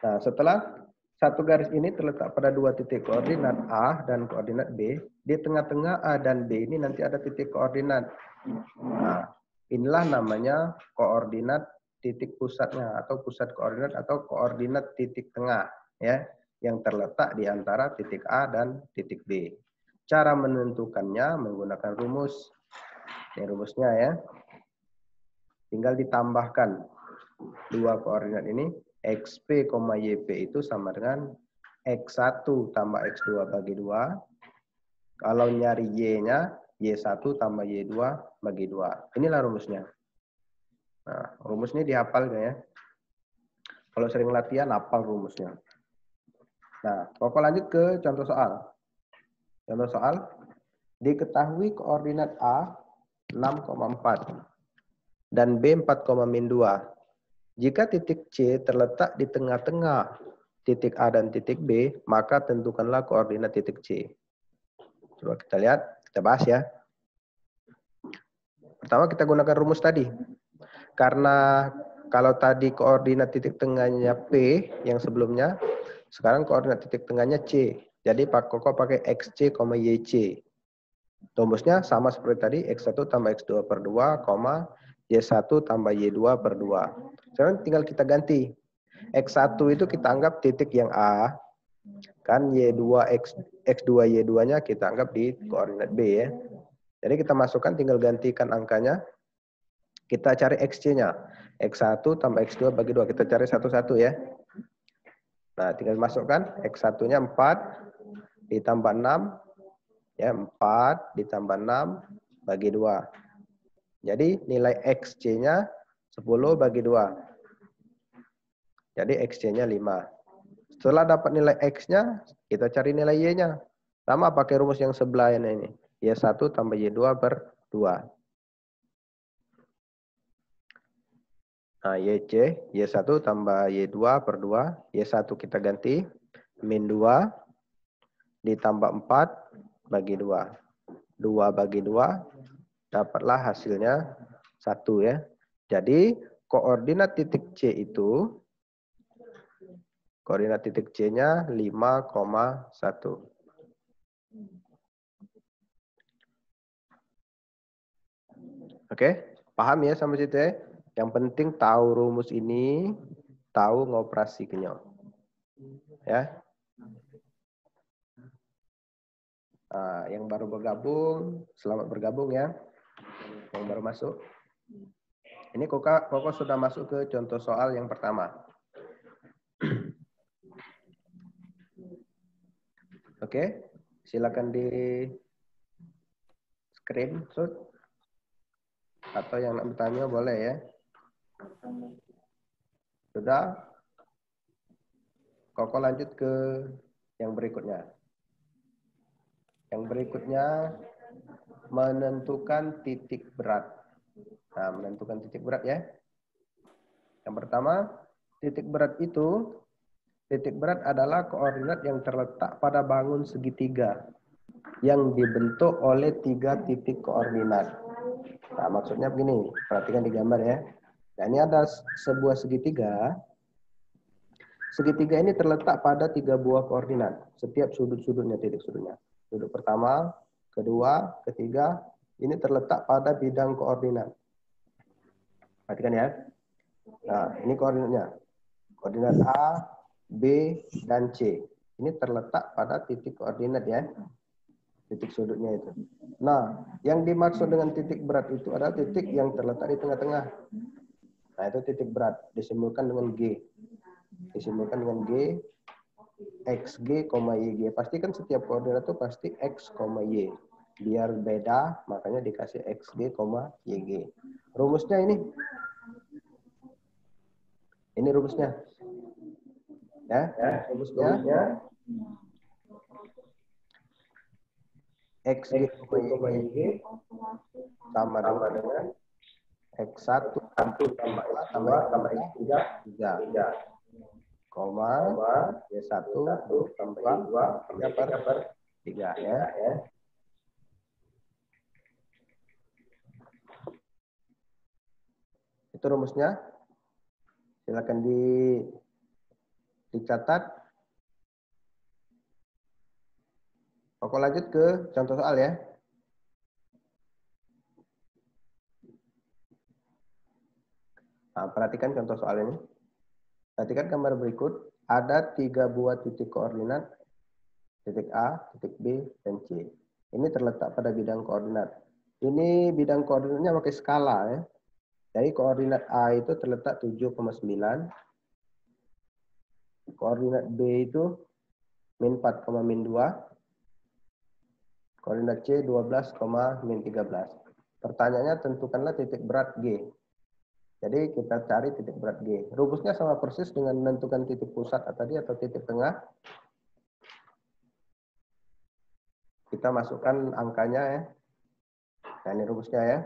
Nah, setelah satu garis ini terletak pada dua titik koordinat A dan koordinat B, di tengah-tengah A dan B ini nanti ada titik koordinat. Nah, inilah namanya koordinat titik pusatnya atau pusat koordinat atau koordinat titik tengah ya, yang terletak di antara titik A dan titik B. Cara menentukannya menggunakan rumus. Ini rumusnya ya. Tinggal ditambahkan dua koordinat ini, XP, YP itu sama dengan X1 tambah X2 bagi 2. Kalau nyari Y-nya, Y1 tambah Y2 bagi 2. Inilah rumusnya. Nah, rumus ini dihafal ya. Kalau sering latihan, hafal rumusnya. Nah, pokok lanjut ke contoh soal. Contoh soal, diketahui koordinat A 6,4 dan B 4,-2. Jika titik C terletak di tengah-tengah titik A dan titik B, maka tentukanlah koordinat titik C. Coba kita lihat, kita bahas ya. Pertama kita gunakan rumus tadi. Karena kalau tadi koordinat titik tengahnya P yang sebelumnya, sekarang koordinat titik tengahnya C. Jadi Pak Koko pakai XC, YC. Rumusnya sama seperti tadi, X1 tambah X2 per 2, Y1 tambah Y2 per 2. Sekarang tinggal kita ganti. X1 itu kita anggap titik yang A, kan Y2, X2, Y2-nya kita anggap di koordinat B ya. Jadi kita masukkan, tinggal gantikan angkanya. Kita cari XC-nya. X1 tambah X2 bagi 2. Kita cari satu-satu ya. Nah, tinggal masukkan. X1-nya 4 ditambah 6. Ya, 4 ditambah 6 bagi 2. Jadi nilai XC-nya 10 bagi 2. Jadi XC-nya 5. Setelah dapat nilai X-nya, kita cari nilai Y-nya. Sama pakai rumus yang sebelah ini. Y1 tambah Y2 per 2. Nah, YC, Y1 tambah Y2 per 2. Y1 kita ganti. Min 2 ditambah 4 bagi 2. 2 bagi 2. Dapatlah hasilnya 1 ya. Jadi koordinat titik C itu, koordinat titik C-nya 5,1. Oke, paham ya sampai situ ya? Yang penting tahu rumus ini, tahu ngoperasikannya. Ya. Nah, yang baru bergabung, selamat bergabung ya. Yang baru masuk. Ini Koko sudah masuk ke contoh soal yang pertama. Oke, silakan di screenshot atau yang nak bertanya boleh ya. Sudah? Koko lanjut ke yang berikutnya. Yang berikutnya menentukan titik berat. Nah, menentukan titik berat ya. Yang pertama, titik berat itu, titik berat adalah koordinat yang terletak pada bangun segitiga yang dibentuk oleh 3 titik koordinat. Nah, maksudnya begini, perhatikan di gambar ya. Nah, ini ada sebuah segitiga. Segitiga ini terletak pada 3 buah koordinat. Setiap sudut-sudutnya, titik sudutnya. Sudut pertama, kedua, ketiga, ini terletak pada bidang koordinat. Perhatikan ya. Nah, ini koordinatnya. Koordinat A, B, dan C. Ini terletak pada titik koordinat ya. Titik sudutnya itu. Nah, yang dimaksud dengan titik berat itu adalah titik yang terletak di tengah-tengah. Nah, itu titik berat. Disimbolkan dengan G. Disimbolkan dengan G, XG, YG. Pastikan setiap koordinat itu pasti X, Y. Biar beda, makanya dikasih XG, YG. Rumusnya ini. Ini rumusnya. Ya, rumusnya. XG, YG sama dengan X1 tambah X2 tambah X3 3. Koma Y1 tambah 3 per 3 ya. Itu rumusnya. Silakan di Dicatat. Oke, lanjut ke contoh soal ya. Nah, perhatikan contoh soal ini. Perhatikan gambar berikut. Ada 3 buah titik koordinat, titik A, titik B, dan C. Ini terletak pada bidang koordinat. Ini bidang koordinatnya pakai skala ya. Jadi koordinat A itu terletak 7,9. Koordinat B itu min 4, min 2. Koordinat C 12, min 13. Pertanyaannya tentukanlah titik berat G. Jadi kita cari titik berat G. Rumusnya sama persis dengan menentukan titik pusat tadi atau titik tengah. Kita masukkan angkanya ya. Nah, ini rumusnya ya.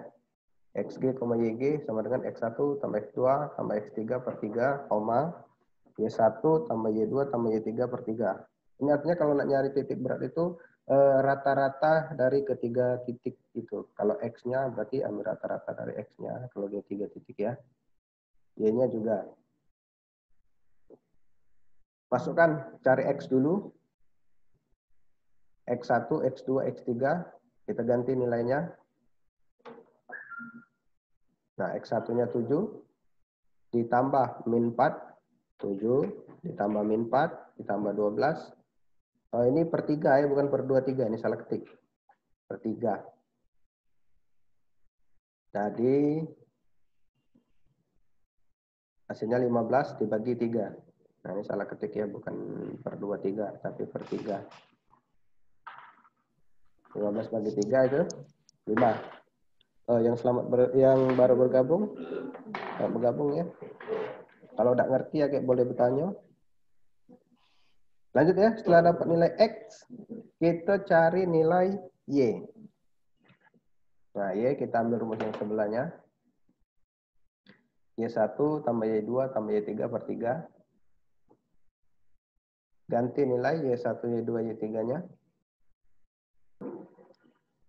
XG, YG sama dengan X1 tambah X2 tambah X3 per 3, Y1 tambah Y2 tambah Y3 per 3. Ini artinya kalau nak nyari titik berat itu rata-rata dari ketiga titik itu. Kalau X-nya berarti ambil rata-rata dari X-nya. Kalau dia 3 titik ya. Y-nya juga. Masukkan, cari X dulu. X1, X2, X3. Kita ganti nilainya. Nah, X1-nya 7. Ditambah min 4. 7. Ditambah min 4. Ditambah 12. Oh, ini per 3 ya, bukan per 23. Ini salah ketik. Per 3. Jadi hasilnya 15 dibagi 3. Nah, ini salah ketik ya, bukan per 23, tapi per 3. 15 bagi 3 itu 5. Oh, yang yang baru bergabung ya. Kalau tidak ngerti ya kayak boleh bertanya. Lanjut ya, setelah dapat nilai X, kita cari nilai Y. Nah, Y kita ambil rumus yang sebelahnya. Y1 tambah Y2 tambah Y3 per 3. Ganti nilai Y1, Y2, Y3-nya.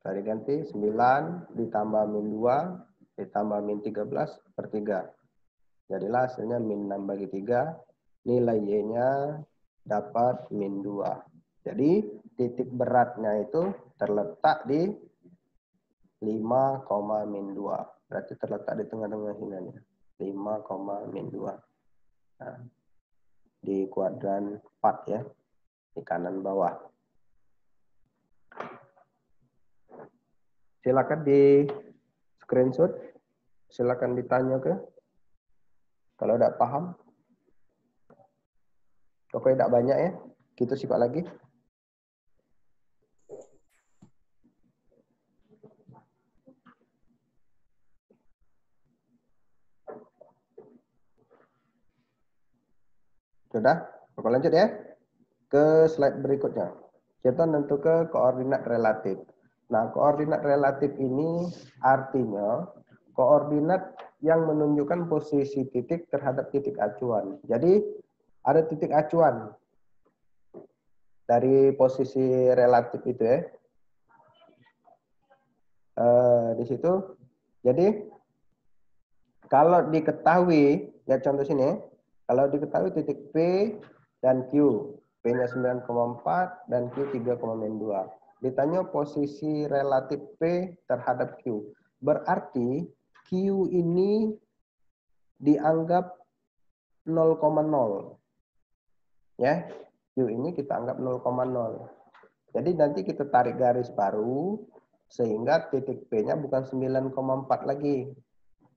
Tadi ganti 9 ditambah min 2 ditambah min 13 per 3. Jadilah hasilnya min 6 bagi 3. Nilai Y-nya dapat min 2. Jadi titik beratnya itu terletak di 5, min 2. Berarti terletak di tengah-tengah sini. 5, min 2. Nah, di kuadran 4 ya. Di kanan bawah. Silakan di screenshot. Silakan ditanya ke. Kalau tidak paham. Pokoknya tidak banyak ya. Kita simak lagi. Sudah? Oke, lanjut ya. Ke slide berikutnya. Kita tentu ke koordinat relatif. Nah, koordinat relatif ini artinya koordinat yang menunjukkan posisi titik terhadap titik acuan. Jadi, ada titik acuan dari posisi relatif itu ya. Di situ. Jadi, kalau diketahui, lihat contoh sini ya. Kalau diketahui titik P dan Q. P-nya 9,4 dan Q 3,2. Ditanya posisi relatif P terhadap Q. Berarti Q ini dianggap 0,0. Ya, Q ini kita anggap 0,0. Jadi nanti kita tarik garis baru sehingga titik P-nya bukan 9,4 lagi.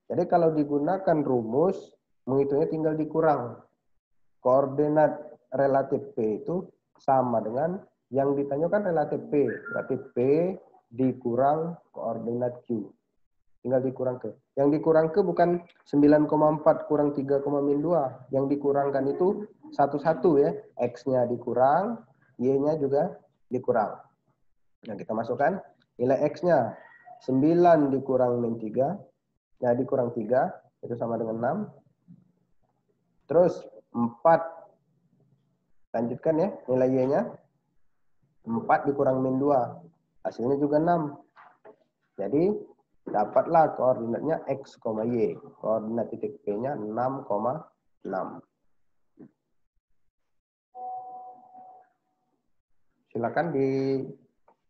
Jadi kalau digunakan rumus, menghitungnya tinggal dikurang. Koordinat relatif P itu sama dengan yang ditanyakan relatif P. Berarti P dikurang koordinat Q. Tinggal dikurang ke. Yang dikurang ke bukan 9,4 kurang 3, min 2. Yang dikurangkan itu satu-satu ya. X-nya dikurang, Y-nya juga dikurang. Nah, kita masukkan nilai X-nya 9 dikurang min 3. Nah, dikurang 3, itu sama dengan 6. Terus 4. Lanjutkan ya, nilai Y-nya. 4 dikurang min 2. Hasilnya juga 6. Jadi, dapatlah koordinatnya X, Y. Koordinat titik P-nya 6,6. Silakan di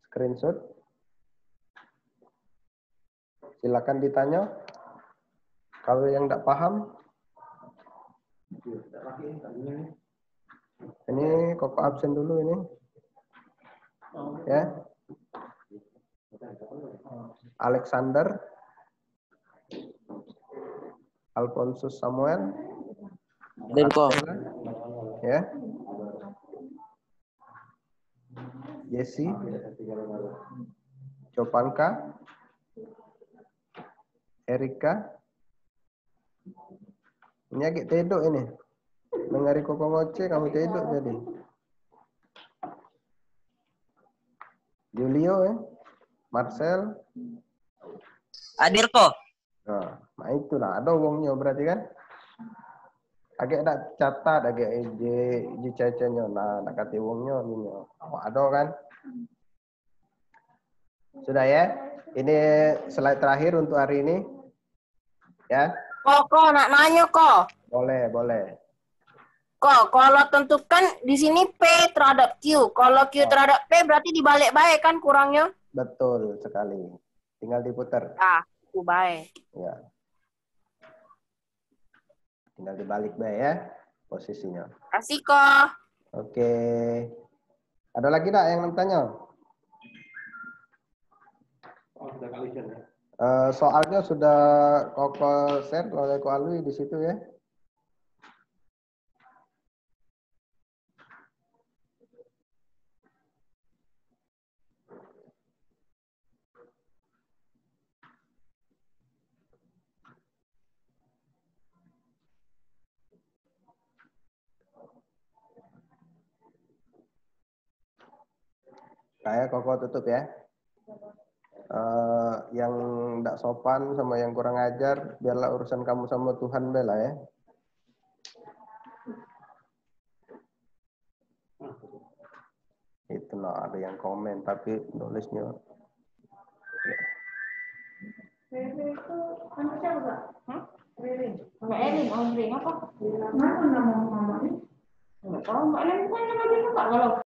screenshot. Silakan ditanya. Kalau yang tidak paham, ini Koko absen dulu ini. Ya. Alexander, Alfonsus Samuel, Marcella, ya. Jesse, Copanka, Erika. Ini agak tedok ini. Dengari Koko ngoceh, kamu tedok jadi. Julio, ya. Marcel. Hadir kok. Nah itulah ada uangnya berarti kan. Agak ada catat, agak di cacanya. Nah, nak kata uangnya ini. Ada kan? Sudah ya. Ini slide terakhir untuk hari ini. Ya. Kok nak nanya kok. Boleh. Kok kalau tentukan di sini P terhadap Q. Kalau Q terhadap P berarti dibalik baik kan kurangnya? Betul sekali. Tinggal diputar. Ah, Q baik. Ya. Tinggal dibalik baik ya posisinya. Kasih kok. Oke. Ada lagi tak yang tanya? Soalnya sudah Koko share oleh Ko Alwi di situ ya. Kayak Koko tutup ya. Yang tidak sopan sama yang kurang ajar, biarlah urusan kamu sama Tuhan bela ya. Itu loh, ada yang komen tapi nulisnya. Rere itu anak siapa? Hah? Rere. Mbak Erin, Om Ring apa? Kenapa nama mama ini? Enggak tahu Mbak Erin bukan nama dia Kak kalau